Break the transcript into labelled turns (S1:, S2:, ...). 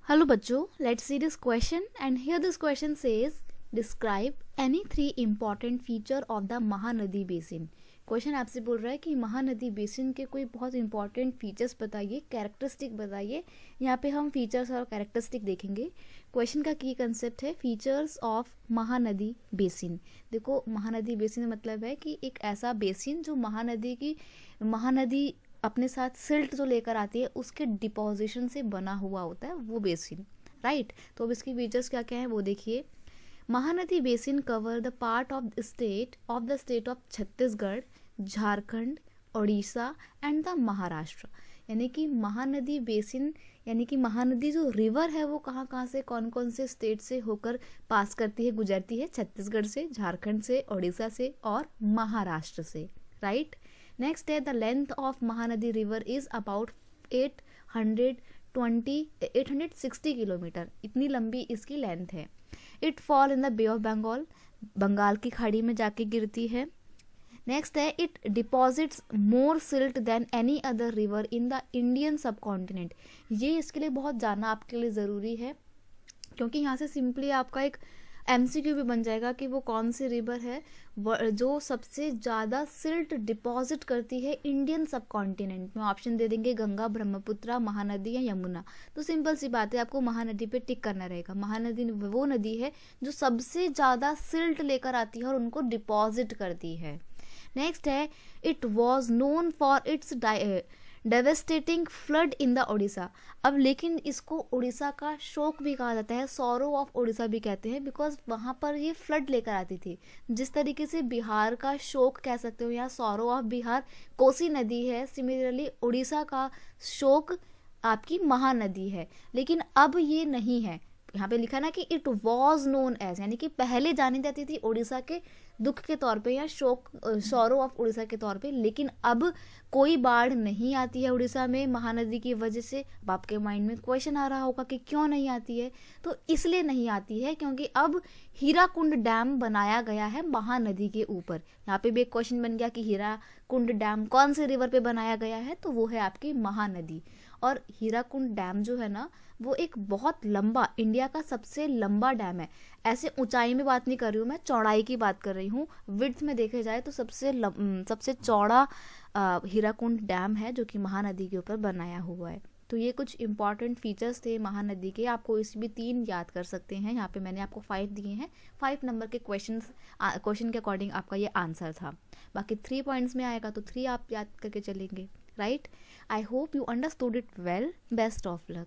S1: Hello बच्चों, let's see this question and here this question says describe any three important feature of the Mahanadi basin. Question आपसे बोल रहा है कि Mahanadi basin के कोई बहुत इंपॉर्टेंट फीचर्स बताइए, कैरेक्टरिस्टिक बताइए। यहाँ पे हम फीचर्स और कैरेक्टरिस्टिक देखेंगे। क्वेश्चन का की कंसेप्ट है फीचर्स ऑफ महानदी बेसिन। देखो, महानदी बेसिन मतलब है कि एक ऐसा बेसिन जो महानदी अपने साथ सिल्ट जो लेकर आती है उसके डिपोजिशन से बना हुआ होता है वो बेसिन, राइट। तो अब इसकी फीचर्स क्या क्या है वो देखिए। Mahanadi basin cover the part of the state of Chhattisgarh, Jharkhand, Orissa and the Maharashtra. यानी कि महानदी बेसिन यानी कि महानदी जो रिवर है वो कहाँ कहाँ से कौन कौन से स्टेट से होकर पास करती है, गुजरती है। छत्तीसगढ़ से, झारखंड से, उड़ीसा से और महाराष्ट्र से, राइट। नेक्स्ट है the length of Mahanadi river is about 860 kilometre. इतनी लंबी इसकी लेंथ है। It fall in the bay of Bengal, Bengal की खाड़ी में जाके गिरती है। नेक्स्ट है it deposits more silt than any other river in the Indian subcontinent. ये इसके लिए बहुत जानना आपके लिए ज़रूरी है, क्योंकि यहाँ से सिंपली आपका एक MCQ भी बन जाएगा कि वो कौन सी रिवर है जो सबसे ज़्यादा सिल्ट डिपॉजिट करती है इंडियन सब कॉन्टिनेंट में। ऑप्शन दे देंगे गंगा, ब्रह्मपुत्र, महानदी या यमुना। तो सिंपल सी बात है, आपको महानदी पे टिक करना रहेगा। महानदी वो नदी है जो सबसे ज़्यादा सिल्ट लेकर आती है और उनको डिपॉजिट करती है। नेक्स्ट है it was known for its devastating flood in the Orissa. अब लेकिन इसको उड़ीसा का शोक भी कहा जाता है, सॉरो ऑफ उड़ीसा भी कहते हैं, बिकॉज वहाँ पर ये फ्लड लेकर आती थी। जिस तरीके से बिहार का शोक कह सकते हो या सॉरो ऑफ बिहार कोसी नदी है, सिमिलरली उड़ीसा का शोक आपकी महानदी है। लेकिन अब ये नहीं है। यहाँ पे लिखा ना कि इट वॉज नोन एज, यानी कि पहले जानी जाती थी उड़ीसा के दुख के तौर पे या शोक, सॉरो ऑफ उड़ीसा के तौर पे। लेकिन अब कोई बाढ़ नहीं आती है उड़ीसा में महानदी की वजह से। अब आपके माइंड में क्वेश्चन आ रहा होगा कि क्यों नहीं आती है, तो इसलिए नहीं आती है क्योंकि अब हीराकुंड डैम बनाया गया है महानदी के ऊपर। यहाँ पे भी एक क्वेश्चन बन गया कि हीराकुंड डैम कौन से रिवर पे बनाया गया है, तो वो है आपकी महानदी। और हीराकुंड डैम जो है ना वो एक बहुत लंबा, इंडिया का सबसे लंबा डैम है। ऐसे ऊंचाई में बात नहीं कर रही हूँ मैं, चौड़ाई की बात कर रही हूँ। विड्थ में देखे जाए तो सबसे चौड़ा हीराकुंड डैम है जो कि महानदी के ऊपर बनाया हुआ है। तो ये कुछ इंपॉर्टेंट फीचर्स थे महानदी के। आपको इस भी 3 याद कर सकते हैं। यहाँ पे मैंने आपको 5 दिए हैं। 5 नंबर के क्वेश्चन के अकॉर्डिंग आपका ये आंसर था। बाकी 3 पॉइंट्स में आएगा तो 3 आप याद करके चलेंगे, right. I hope you understood it well. Best of luck.